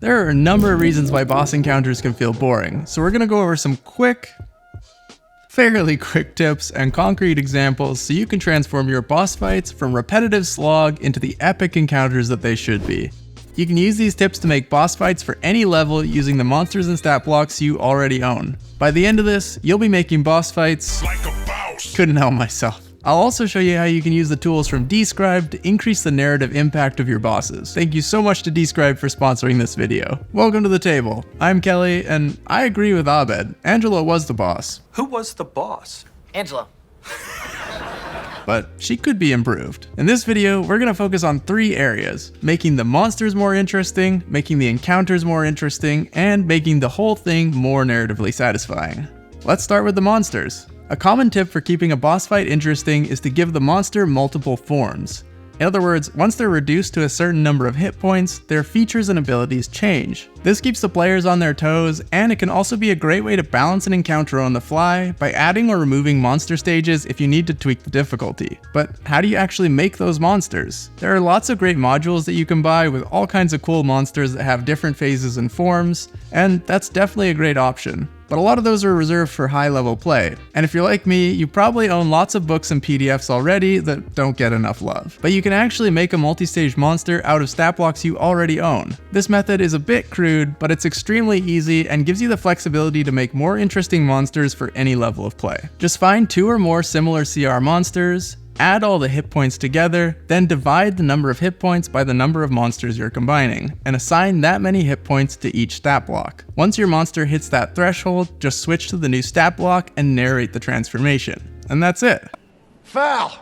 There are a number of reasons why boss encounters can feel boring, so we're gonna go over some fairly quick tips and concrete examples so you can transform your boss fights from repetitive slog into the epic encounters that they should be. You can use these tips to make boss fights for any level using the monsters and stat blocks you already own. By the end of this, you'll be making boss fights like a boss. Couldn't help myself. I'll also show you how you can use the tools from Describe to increase the narrative impact of your bosses. Thank you so much to Describe for sponsoring this video. Welcome to the table. I'm Kelly, and I agree with Abed. Angela was the boss. Who was the boss? Angela. But she could be improved. In this video, we're gonna focus on 3 areas: making the monsters more interesting, making the encounters more interesting, and making the whole thing more narratively satisfying. Let's start with the monsters. A common tip for keeping a boss fight interesting is to give the monster multiple forms. In other words, once they're reduced to a certain number of hit points, their features and abilities change. This keeps the players on their toes, and it can also be a great way to balance an encounter on the fly by adding or removing monster stages if you need to tweak the difficulty. But how do you actually make those monsters? There are lots of great modules that you can buy with all kinds of cool monsters that have different phases and forms, and that's definitely a great option. But a lot of those are reserved for high-level play. And if you're like me, you probably own lots of books and PDFs already that don't get enough love. But you can actually make a multi-stage monster out of stat blocks you already own. This method is a bit crude, but it's extremely easy and gives you the flexibility to make more interesting monsters for any level of play. Just find 2 or more similar CR monsters, add all the hit points together, then divide the number of hit points by the number of monsters you're combining, and assign that many hit points to each stat block. Once your monster hits that threshold, just switch to the new stat block and narrate the transformation. And that's it. Foul!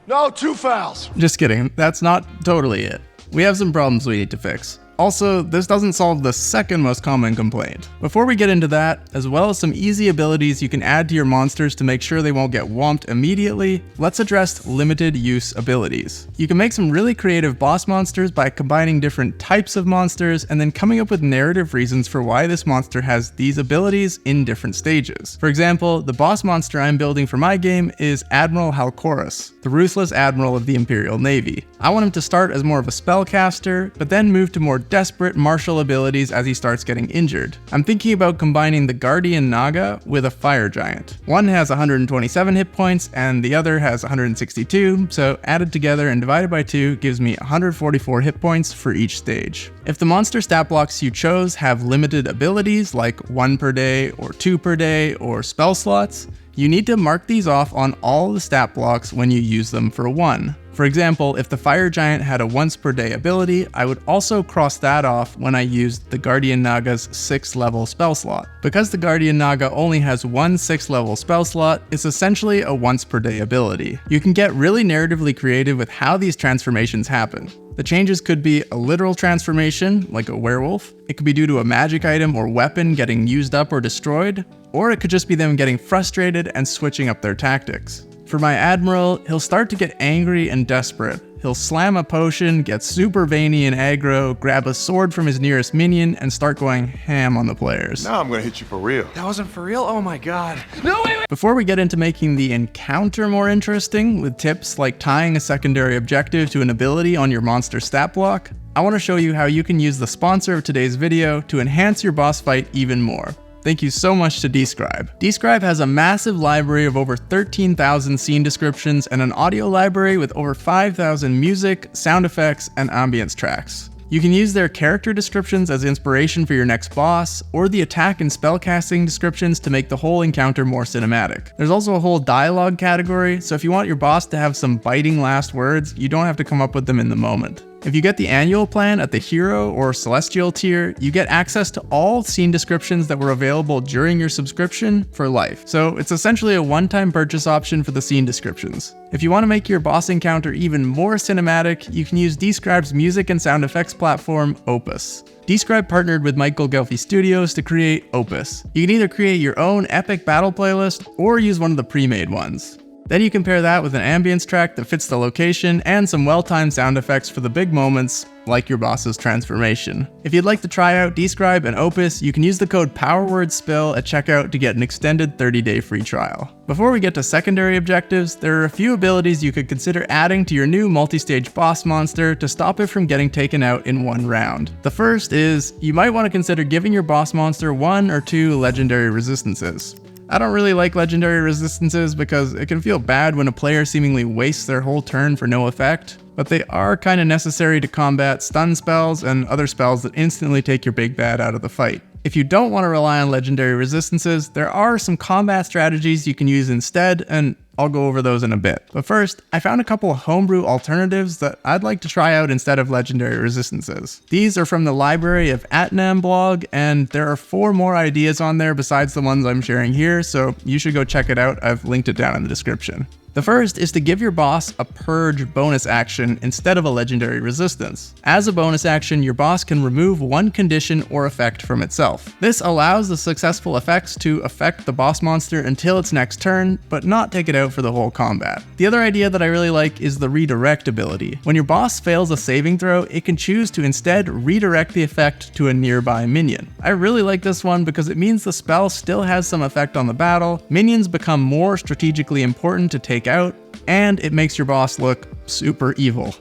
No, 2 fouls! Just kidding, that's not totally it. We have some problems we need to fix. Also, this doesn't solve the second most common complaint. Before we get into that, as well as some easy abilities you can add to your monsters to make sure they won't get whomped immediately, let's address limited use abilities. You can make some really creative boss monsters by combining different types of monsters and then coming up with narrative reasons for why this monster has these abilities in different stages. For example, the boss monster I'm building for my game is Admiral Halcorus, the ruthless admiral of the Imperial Navy. I want him to start as more of a spellcaster, but then move to more desperate martial abilities as he starts getting injured. I'm thinking about combining the Guardian Naga with a Fire Giant. One has 127 hit points and the other has 162, so added together and divided by 2 gives me 144 hit points for each stage. If the monster stat blocks you chose have limited abilities like 1 per day or 2 per day or spell slots, you need to mark these off on all the stat blocks when you use them for 1. For example, if the Fire Giant had a once per day ability, I would also cross that off when I used the Guardian Naga's 6th level spell slot. Because the Guardian Naga only has one 6th level spell slot, it's essentially a once per day ability. You can get really narratively creative with how these transformations happen. The changes could be a literal transformation, like a werewolf. It could be due to a magic item or weapon getting used up or destroyed, or it could just be them getting frustrated and switching up their tactics. For my Admiral, he'll start to get angry and desperate. He'll slam a potion, get super veiny and aggro, grab a sword from his nearest minion, and start going ham on the players. Now I'm gonna hit you for real. That wasn't for real? Oh my god. No, wait! Before we get into making the encounter more interesting with tips like tying a secondary objective to an ability on your monster stat block, I want to show you how you can use the sponsor of today's video to enhance your boss fight even more. Thank you so much to Describe. Describe has a massive library of over 13,000 scene descriptions and an audio library with over 5,000 music, sound effects, and ambience tracks. You can use their character descriptions as inspiration for your next boss, or the attack and spellcasting descriptions to make the whole encounter more cinematic. There's also a whole dialogue category, so if you want your boss to have some biting last words, you don't have to come up with them in the moment. If you get the annual plan at the Hero or Celestial tier, you get access to all scene descriptions that were available during your subscription for life. So it's essentially a one-time purchase option for the scene descriptions. If you want to make your boss encounter even more cinematic, you can use Describe's music and sound effects platform, Opus. Describe partnered with Michael Gelfi Studios to create Opus. You can either create your own epic battle playlist or use one of the pre-made ones. Then you compare that with an ambience track that fits the location and some well-timed sound effects for the big moments, like your boss's transformation. If you'd like to try out Describe and Opus, you can use the code PowerWordSpill at checkout to get an extended 30-day free trial. Before we get to secondary objectives, there are a few abilities you could consider adding to your new multi-stage boss monster to stop it from getting taken out in one round. The first is, you might want to consider giving your boss monster 1 or 2 legendary resistances. I don't really like legendary resistances because it can feel bad when a player seemingly wastes their whole turn for no effect, but they are kinda necessary to combat stun spells and other spells that instantly take your big bad out of the fight. If you don't want to rely on legendary resistances, there are some combat strategies you can use instead, and I'll go over those in a bit. But first, I found a couple of homebrew alternatives that I'd like to try out instead of legendary resistances. These are from the library of Attnam blog, and there are 4 more ideas on there besides the ones I'm sharing here, so you should go check it out. I've linked it down in the description. The first is to give your boss a purge bonus action instead of a legendary resistance. As a bonus action, your boss can remove one condition or effect from itself. This allows the successful effects to affect the boss monster until its next turn, but not take it out for the whole combat. The other idea that I really like is the redirect ability. When your boss fails a saving throw, it can choose to instead redirect the effect to a nearby minion. I really like this one because it means the spell still has some effect on the battle, minions become more strategically important to take out, and it makes your boss look super evil.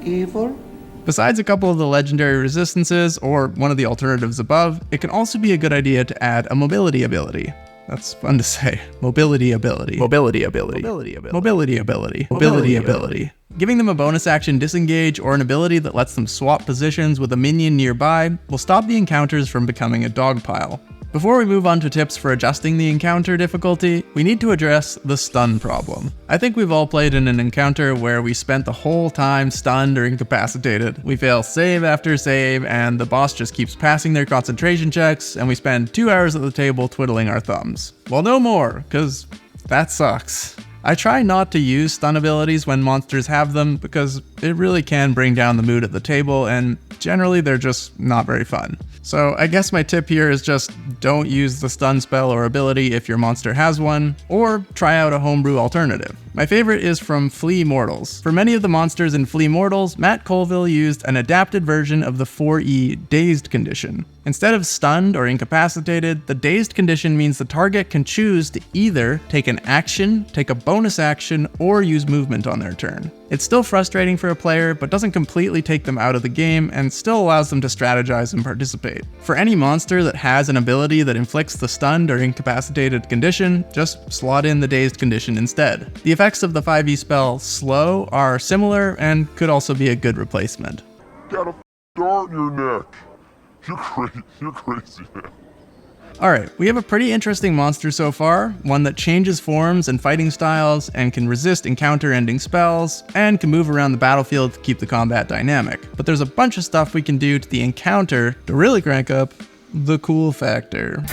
Evil? Besides a couple of the legendary resistances, or one of the alternatives above, it can also be a good idea to add a mobility ability. That's fun to say. Mobility ability. Mobility ability. Mobility ability. Mobility ability. Mobility ability. Giving them a bonus action disengage or an ability that lets them swap positions with a minion nearby will stop the encounters from becoming a dog pile. Before we move on to tips for adjusting the encounter difficulty, we need to address the stun problem. I think we've all played in an encounter where we spent the whole time stunned or incapacitated. We fail save after save, and the boss just keeps passing their concentration checks, and we spend 2 hours at the table twiddling our thumbs. Well, no more, because that sucks. I try not to use stun abilities when monsters have them because it really can bring down the mood at the table, and generally they're just not very fun. So I guess my tip here is just don't use the stun spell or ability if your monster has one, or try out a homebrew alternative. My favorite is from Flea Mortals. For many of the monsters in Flea Mortals, Matt Colville used an adapted version of the 4E Dazed condition. Instead of stunned or incapacitated, the Dazed condition means the target can choose to either take an action, take a bonus action, or use movement on their turn. It's still frustrating for a player, but doesn't completely take them out of the game and still allows them to strategize and participate. For any monster that has an ability that inflicts the stunned or incapacitated condition, just slot in the Dazed condition instead. The effects of the 5e spell Slow are similar and could also be a good replacement. Got a dart in your neck. You're crazy, man. Alright, we have a pretty interesting monster so far, one that changes forms and fighting styles, and can resist encounter-ending spells, and can move around the battlefield to keep the combat dynamic. But there's a bunch of stuff we can do to the encounter to really crank up the cool factor.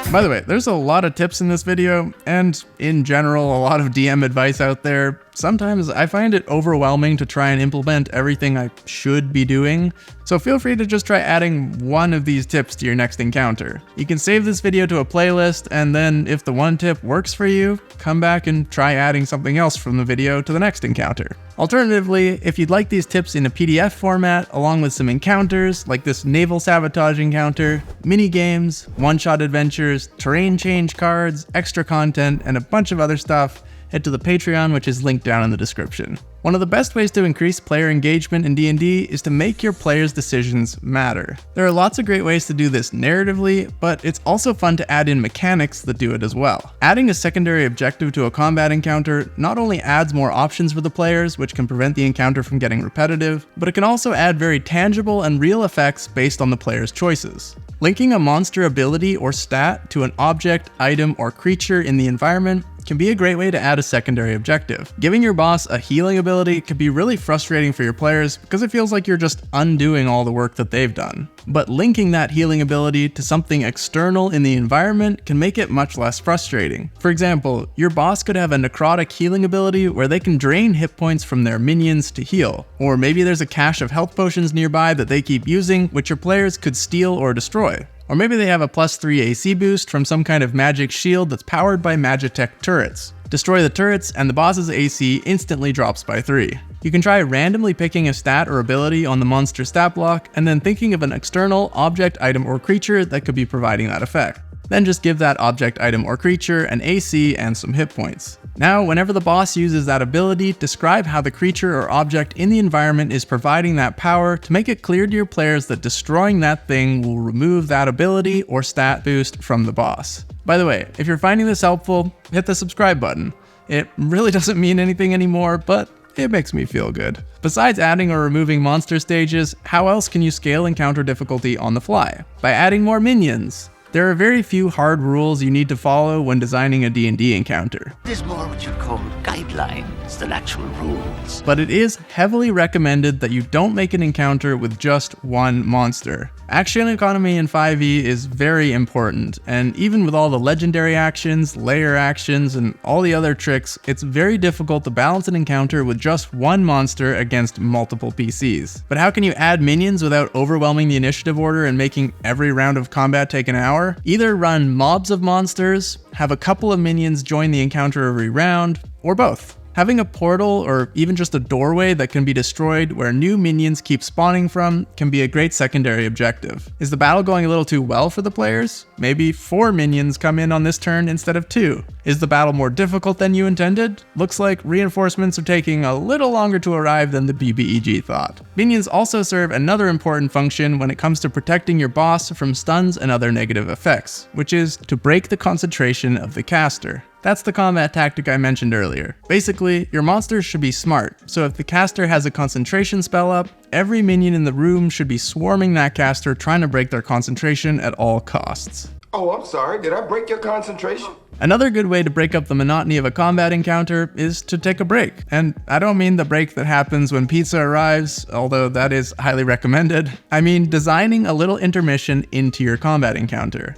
By the way, there's a lot of tips in this video, and in general, a lot of DM advice out there. Sometimes I find it overwhelming to try and implement everything I should be doing, so feel free to just try adding one of these tips to your next encounter. You can save this video to a playlist, and then if the one tip works for you, come back and try adding something else from the video to the next encounter. Alternatively, if you'd like these tips in a PDF format, along with some encounters, like this naval sabotage encounter, mini-games, one-shot adventures, terrain change cards, extra content, and a bunch of other stuff, head to the Patreon, which is linked down in the description. One of the best ways to increase player engagement in D&D is to make your players' decisions matter. There are lots of great ways to do this narratively, but it's also fun to add in mechanics that do it as well. Adding a secondary objective to a combat encounter not only adds more options for the players, which can prevent the encounter from getting repetitive, but it can also add very tangible and real effects based on the player's choices. Linking a monster ability or stat to an object, item, or creature in the environment can be a great way to add a secondary objective. Giving your boss a healing ability can be really frustrating for your players because it feels like you're just undoing all the work that they've done. But linking that healing ability to something external in the environment can make it much less frustrating. For example, your boss could have a necrotic healing ability where they can drain hit points from their minions to heal. Or maybe there's a cache of health potions nearby that they keep using, which your players could steal or destroy. Or maybe they have a +3 AC boost from some kind of magic shield that's powered by Magitech turrets. Destroy the turrets and the boss's AC instantly drops by 3. You can try randomly picking a stat or ability on the monster stat block and then thinking of an external object, item, or creature that could be providing that effect. Then just give that object, item, or creature an AC and some hit points. Now, whenever the boss uses that ability, describe how the creature or object in the environment is providing that power to make it clear to your players that destroying that thing will remove that ability or stat boost from the boss. By the way, if you're finding this helpful, hit the subscribe button. It really doesn't mean anything anymore, but it makes me feel good. Besides adding or removing monster stages, how else can you scale encounter difficulty on the fly? By adding more minions. There are very few hard rules you need to follow when designing a D&D encounter. There's more what you'd call guidelines than actual rules. But it is heavily recommended that you don't make an encounter with just one monster. Action economy in 5e is very important, and even with all the legendary actions, layer actions, and all the other tricks, it's very difficult to balance an encounter with just one monster against multiple PCs. But how can you add minions without overwhelming the initiative order and making every round of combat take an hour? Either run mobs of monsters, have a couple of minions join the encounter every round, or both. Having a portal or even just a doorway that can be destroyed where new minions keep spawning from can be a great secondary objective. Is the battle going a little too well for the players? Maybe 4 minions come in on this turn instead of 2. Is the battle more difficult than you intended? Looks like reinforcements are taking a little longer to arrive than the BBEG thought. Minions also serve another important function when it comes to protecting your boss from stuns and other negative effects, which is to break the concentration of the caster. That's the combat tactic I mentioned earlier. Basically, your monsters should be smart, so if the caster has a concentration spell up, every minion in the room should be swarming that caster trying to break their concentration at all costs. Oh, I'm sorry, did I break your concentration? Another good way to break up the monotony of a combat encounter is to take a break. And I don't mean the break that happens when pizza arrives, although that is highly recommended. I mean designing a little intermission into your combat encounter.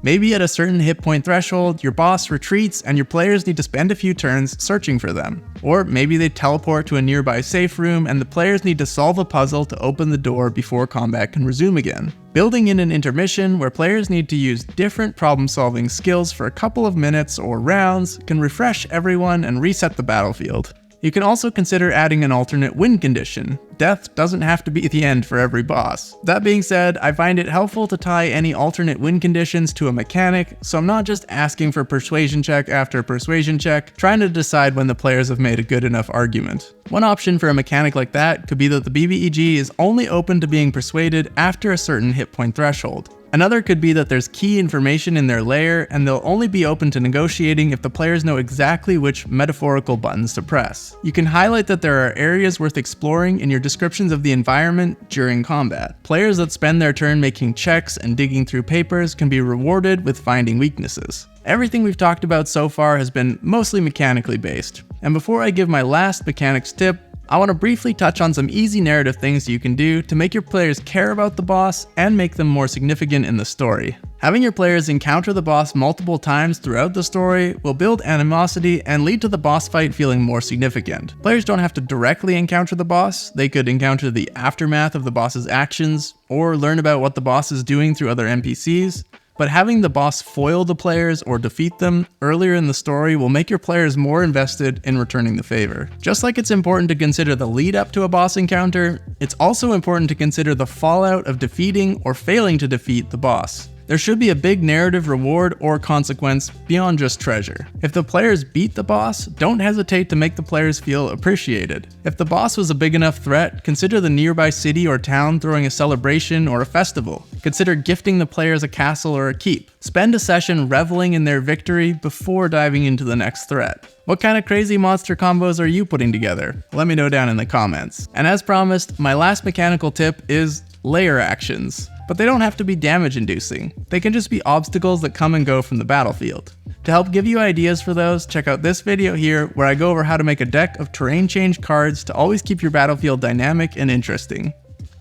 Maybe at a certain hit point threshold, your boss retreats and your players need to spend a few turns searching for them. Or maybe they teleport to a nearby safe room and the players need to solve a puzzle to open the door before combat can resume again. Building in an intermission where players need to use different problem-solving skills for a couple of minutes or rounds can refresh everyone and reset the battlefield. You can also consider adding an alternate win condition. Death doesn't have to be the end for every boss. That being said, I find it helpful to tie any alternate win conditions to a mechanic, so I'm not just asking for persuasion check after persuasion check, trying to decide when the players have made a good enough argument. One option for a mechanic like that could be that the BBEG is only open to being persuaded after a certain hit point threshold. Another could be that there's key information in their layer and they'll only be open to negotiating if the players know exactly which metaphorical buttons to press. You can highlight that there are areas worth exploring in your descriptions of the environment during combat. Players that spend their turn making checks and digging through papers can be rewarded with finding weaknesses. Everything we've talked about so far has been mostly mechanically based. And before I give my last mechanics tip, I want to briefly touch on some easy narrative things you can do to make your players care about the boss and make them more significant in the story. Having your players encounter the boss multiple times throughout the story will build animosity and lead to the boss fight feeling more significant. Players don't have to directly encounter the boss, they could encounter the aftermath of the boss's actions, or learn about what the boss is doing through other NPCs. But having the boss foil the players or defeat them earlier in the story will make your players more invested in returning the favor. Just like it's important to consider the lead up to a boss encounter, it's also important to consider the fallout of defeating or failing to defeat the boss. There should be a big narrative reward or consequence beyond just treasure. If the players beat the boss, don't hesitate to make the players feel appreciated. If the boss was a big enough threat, consider the nearby city or town throwing a celebration or a festival. Consider gifting the players a castle or a keep. Spend a session reveling in their victory before diving into the next threat. What kind of crazy monster combos are you putting together? Let me know down in the comments. And as promised, my last mechanical tip is layer actions. But they don't have to be damage inducing. They can just be obstacles that come and go from the battlefield. To help give you ideas for those, check out this video here where I go over how to make a deck of terrain change cards to always keep your battlefield dynamic and interesting.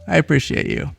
I appreciate you.